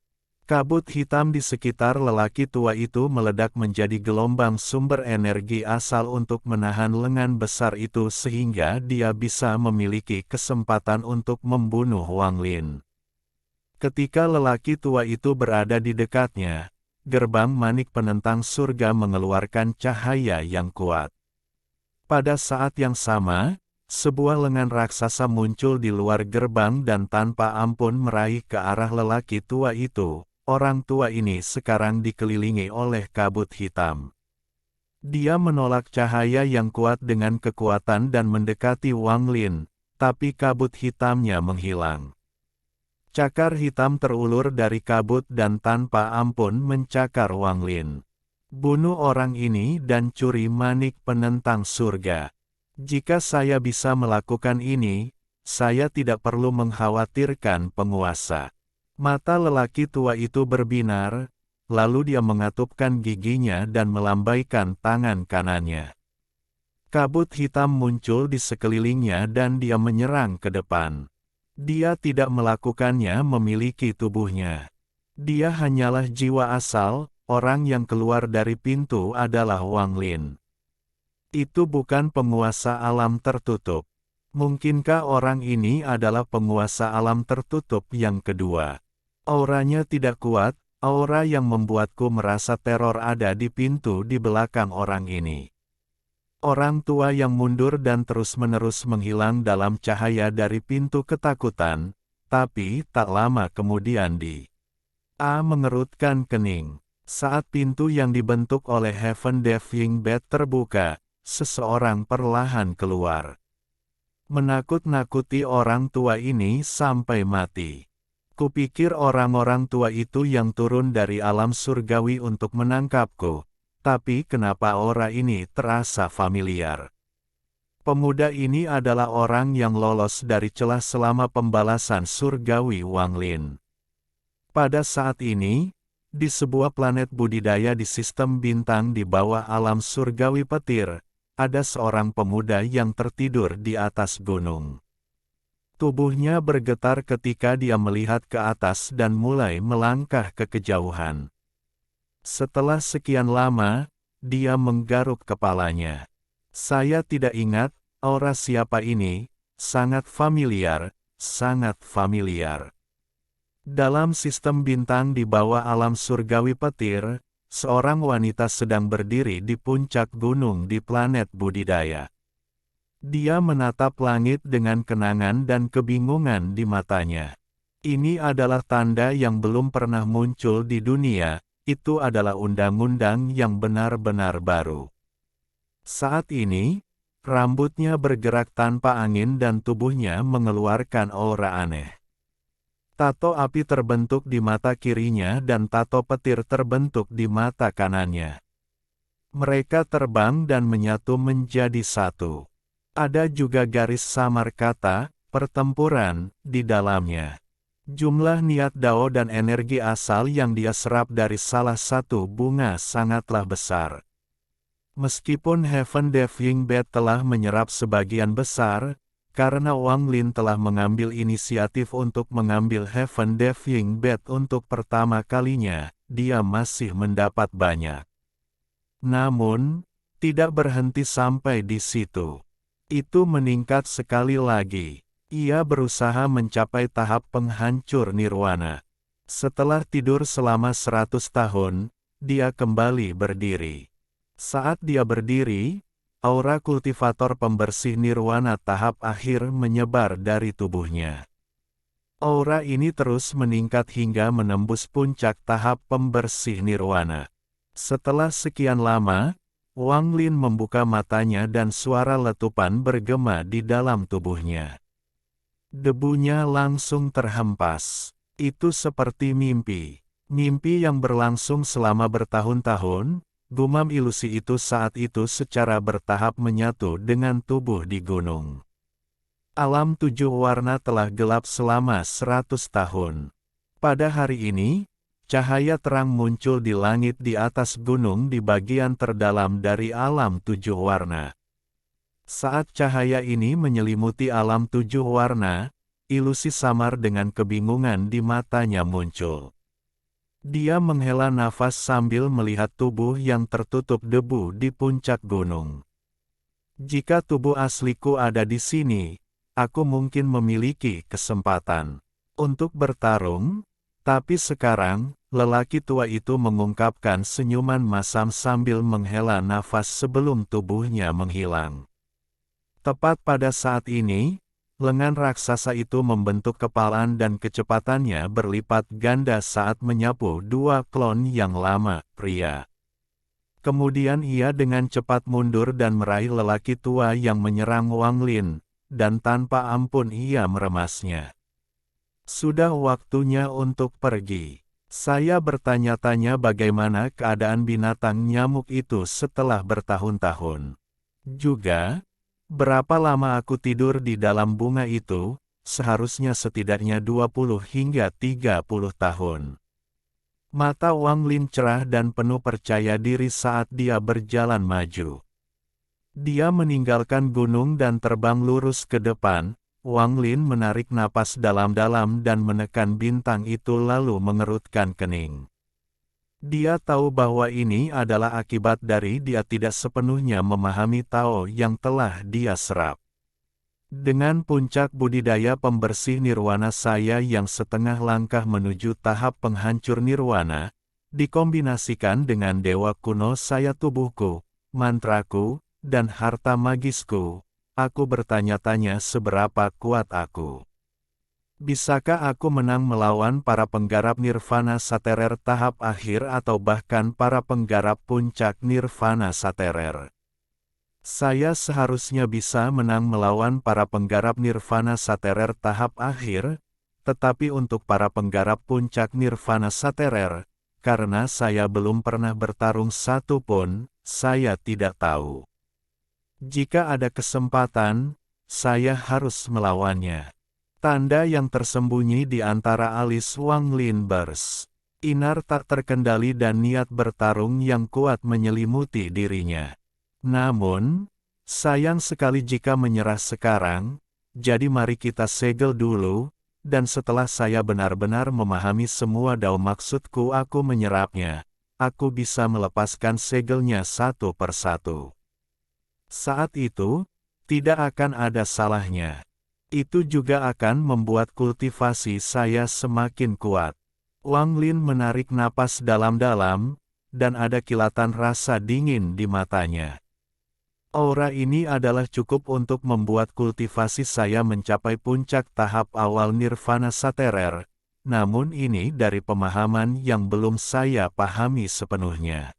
Kabut hitam di sekitar lelaki tua itu meledak menjadi gelombang sumber energi asal untuk menahan lengan besar itu sehingga dia bisa memiliki kesempatan untuk membunuh Wang Lin. Ketika lelaki tua itu berada di dekatnya, gerbang manik penentang surga mengeluarkan cahaya yang kuat. Pada saat yang sama, sebuah lengan raksasa muncul di luar gerbang dan tanpa ampun meraih ke arah lelaki tua itu. Orang tua ini sekarang dikelilingi oleh kabut hitam. Dia menolak cahaya yang kuat dengan kekuatan dan mendekati Wang Lin, tapi kabut hitamnya menghilang. Cakar hitam terulur dari kabut dan tanpa ampun mencakar Wang Lin. Bunuh orang ini dan curi manik penentang surga. Jika saya bisa melakukan ini, saya tidak perlu mengkhawatirkan penguasa. Mata lelaki tua itu berbinar, lalu dia mengatupkan giginya dan melambaikan tangan kanannya. Kabut hitam muncul di sekelilingnya dan dia menyerang ke depan. Dia tidak melakukannya memiliki tubuhnya. Dia hanyalah jiwa asal, orang yang keluar dari pintu adalah Wang Lin. Itu bukan penguasa alam tertutup. Mungkinkah orang ini adalah penguasa alam tertutup yang kedua? Auranya tidak kuat, aura yang membuatku merasa teror ada di pintu di belakang orang ini. Orang tua yang mundur dan terus-menerus menghilang dalam cahaya dari pintu ketakutan, tapi tak lama kemudian mengerutkan kening. Saat pintu yang dibentuk oleh Heaven Diving Bed terbuka, seseorang perlahan keluar. Menakut-nakuti orang tua ini sampai mati. Kupikir orang-orang tua itu yang turun dari alam surgawi untuk menangkapku, tapi kenapa aura ini terasa familiar? Pemuda ini adalah orang yang lolos dari celah selama pembalasan surgawi Wang Lin. Pada saat ini, di sebuah planet budidaya di sistem bintang di bawah alam surgawi petir, ada seorang pemuda yang tertidur di atas gunung. Tubuhnya bergetar ketika dia melihat ke atas dan mulai melangkah ke kejauhan. Setelah sekian lama, dia menggaruk kepalanya. Saya tidak ingat, aura siapa ini, sangat familiar, sangat familiar. Dalam sistem bintang di bawah alam surgawi petir, seorang wanita sedang berdiri di puncak gunung di planet budidaya. Dia menatap langit dengan kenangan dan kebingungan di matanya. Ini adalah tanda yang belum pernah muncul di dunia, itu adalah undang-undang yang benar-benar baru. Saat ini, rambutnya bergerak tanpa angin dan tubuhnya mengeluarkan aura aneh. Tato api terbentuk di mata kirinya dan tato petir terbentuk di mata kanannya. Mereka terbang dan menyatu menjadi satu. Ada juga garis samar kata, pertempuran, di dalamnya. Jumlah niat dao dan energi asal yang dia serap dari salah satu bunga sangatlah besar. Meskipun Heaven Diving Bed telah menyerap sebagian besar, karena Wang Lin telah mengambil inisiatif untuk mengambil Heaven Diving Bed untuk pertama kalinya, dia masih mendapat banyak. Namun, tidak berhenti sampai di situ. Itu meningkat sekali lagi. Ia berusaha mencapai tahap penghancur nirwana. Setelah tidur selama 100 tahun, dia kembali berdiri. Saat dia berdiri, aura kultivator pembersih nirwana tahap akhir menyebar dari tubuhnya. Aura ini terus meningkat hingga menembus puncak tahap pembersih nirwana. Setelah sekian lama, Wang Lin membuka matanya dan suara letupan bergema di dalam tubuhnya. Debunya langsung terhempas. Itu seperti mimpi. Mimpi yang berlangsung selama bertahun-tahun, gumam ilusi itu saat itu secara bertahap menyatu dengan tubuh di gunung. Alam 7 warna telah gelap selama 100 tahun. Pada hari ini, cahaya terang muncul di langit di atas gunung di bagian terdalam dari alam 7 warna. Saat cahaya ini menyelimuti alam 7 warna, ilusi samar dengan kebingungan di matanya muncul. Dia menghela nafas sambil melihat tubuh yang tertutup debu di puncak gunung. Jika tubuh asliku ada di sini, aku mungkin memiliki kesempatan untuk bertarung, tapi sekarang, lelaki tua itu mengungkapkan senyuman masam sambil menghela nafas sebelum tubuhnya menghilang. Tepat pada saat ini, lengan raksasa itu membentuk kepalan dan kecepatannya berlipat ganda saat menyapu dua klon yang lama, pria. Kemudian ia dengan cepat mundur dan meraih lelaki tua yang menyerang Wang Lin, dan tanpa ampun ia meremasnya. Sudah waktunya untuk pergi. Saya bertanya-tanya bagaimana keadaan binatang nyamuk itu setelah bertahun-tahun. Juga, berapa lama aku tidur di dalam bunga itu, seharusnya setidaknya 20 hingga 30 tahun. Mata Wang Lin cerah dan penuh percaya diri saat dia berjalan maju. Dia meninggalkan gunung dan terbang lurus ke depan. Wang Lin menarik napas dalam-dalam dan menekan bintang itu lalu mengerutkan kening. Dia tahu bahwa ini adalah akibat dari dia tidak sepenuhnya memahami Tao yang telah dia serap. Dengan puncak budidaya pembersih nirwana saya yang setengah langkah menuju tahap penghancur nirwana, dikombinasikan dengan dewa kuno saya tubuhku, mantraku, dan harta magisku, aku bertanya-tanya seberapa kuat aku. Bisakah aku menang melawan para penggarap nirvana saterer tahap akhir atau bahkan para penggarap puncak nirvana saterer? Saya seharusnya bisa menang melawan para penggarap nirvana saterer tahap akhir, tetapi untuk para penggarap puncak nirvana saterer, karena saya belum pernah bertarung satu pun, saya tidak tahu. Jika ada kesempatan, saya harus melawannya. Tanda yang tersembunyi di antara alis Wang Lin inar tak terkendali dan niat bertarung yang kuat menyelimuti dirinya. Namun, sayang sekali jika menyerah sekarang, jadi mari kita segel dulu, dan setelah saya benar-benar memahami semua dao maksudku aku menyerapnya, aku bisa melepaskan segelnya satu persatu. Saat itu, tidak akan ada salahnya. Itu juga akan membuat kultivasi saya semakin kuat. Wang Lin menarik napas dalam-dalam, dan ada kilatan rasa dingin di matanya. Aura ini adalah cukup untuk membuat kultivasi saya mencapai puncak tahap awal nirvana saterer, namun ini dari pemahaman yang belum saya pahami sepenuhnya.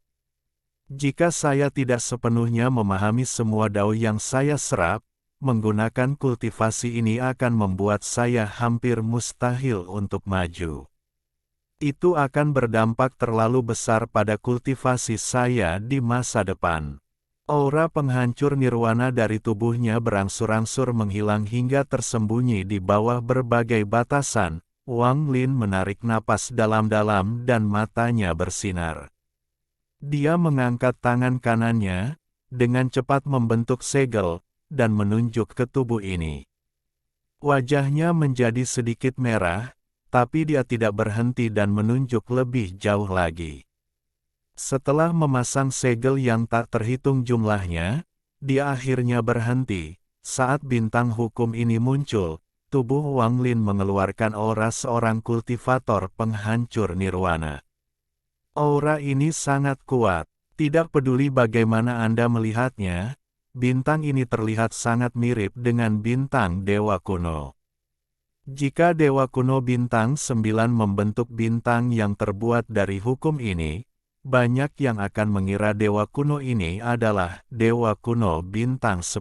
Jika saya tidak sepenuhnya memahami semua dao yang saya serap, menggunakan kultivasi ini akan membuat saya hampir mustahil untuk maju. Itu akan berdampak terlalu besar pada kultivasi saya di masa depan. Aura penghancur nirwana dari tubuhnya berangsur-angsur menghilang hingga tersembunyi di bawah berbagai batasan. Wang Lin menarik napas dalam-dalam dan matanya bersinar. Dia mengangkat tangan kanannya, dengan cepat membentuk segel, dan menunjuk ke tubuh ini. Wajahnya menjadi sedikit merah, tapi dia tidak berhenti dan menunjuk lebih jauh lagi. Setelah memasang segel yang tak terhitung jumlahnya, dia akhirnya berhenti. Saat bintang hukum ini muncul, tubuh Wang Lin mengeluarkan aura seorang kultivator penghancur nirwana. Aura ini sangat kuat. Tidak peduli bagaimana Anda melihatnya, bintang ini terlihat sangat mirip dengan bintang dewa kuno. Jika dewa kuno bintang 9 membentuk bintang yang terbuat dari hukum ini, banyak yang akan mengira dewa kuno ini adalah dewa kuno bintang 10.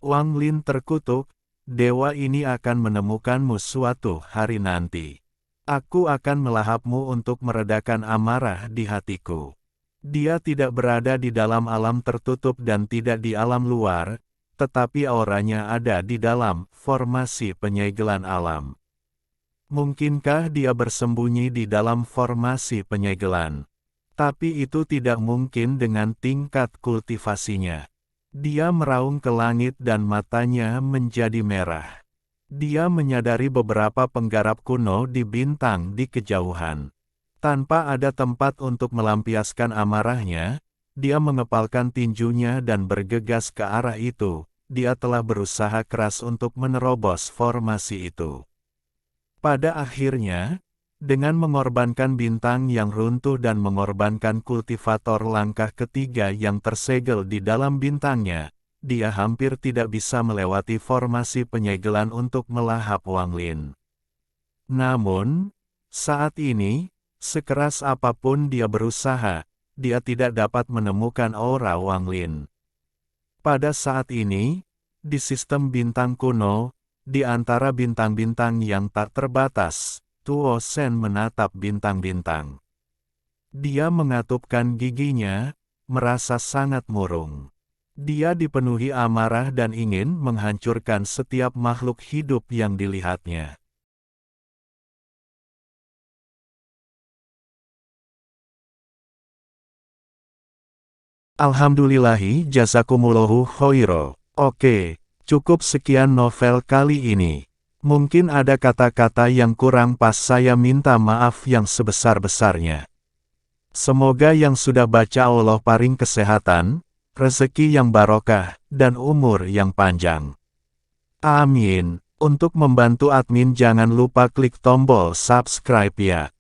Wang Lin terkutuk, dewa ini akan menemukanmu suatu hari nanti. Aku akan melahapmu untuk meredakan amarah di hatiku. Dia tidak berada di dalam alam tertutup dan tidak di alam luar, tetapi auranya ada di dalam formasi penyegelan alam. Mungkinkah dia bersembunyi di dalam formasi penyegelan? Tapi itu tidak mungkin dengan tingkat kultivasinya. Dia meraung ke langit dan matanya menjadi merah. Dia menyadari beberapa penggarap kuno di bintang di kejauhan. Tanpa ada tempat untuk melampiaskan amarahnya, dia mengepalkan tinjunya dan bergegas ke arah itu. Dia telah berusaha keras untuk menerobos formasi itu. Pada akhirnya, dengan mengorbankan bintang yang runtuh dan mengorbankan kultivator langkah ketiga yang tersegel di dalam bintangnya, dia hampir tidak bisa melewati formasi penyegelan untuk melahap Wang Lin. Namun, saat ini, sekeras apapun dia berusaha, dia tidak dapat menemukan aura Wang Lin. Pada saat ini, di sistem bintang kuno, di antara bintang-bintang yang tak terbatas, Tuo Shen menatap bintang-bintang. Dia mengatupkan giginya, merasa sangat murung. Dia dipenuhi amarah dan ingin menghancurkan setiap makhluk hidup yang dilihatnya. Alhamdulillahi jazakumullahu khairo. Oke, cukup sekian novel kali ini. Mungkin ada kata-kata yang kurang pas, saya minta maaf yang sebesar-besarnya. Semoga yang sudah baca Allah paring kesehatan, rezeki yang barokah, dan umur yang panjang. Amin. Untuk membantu admin jangan lupa klik tombol subscribe ya.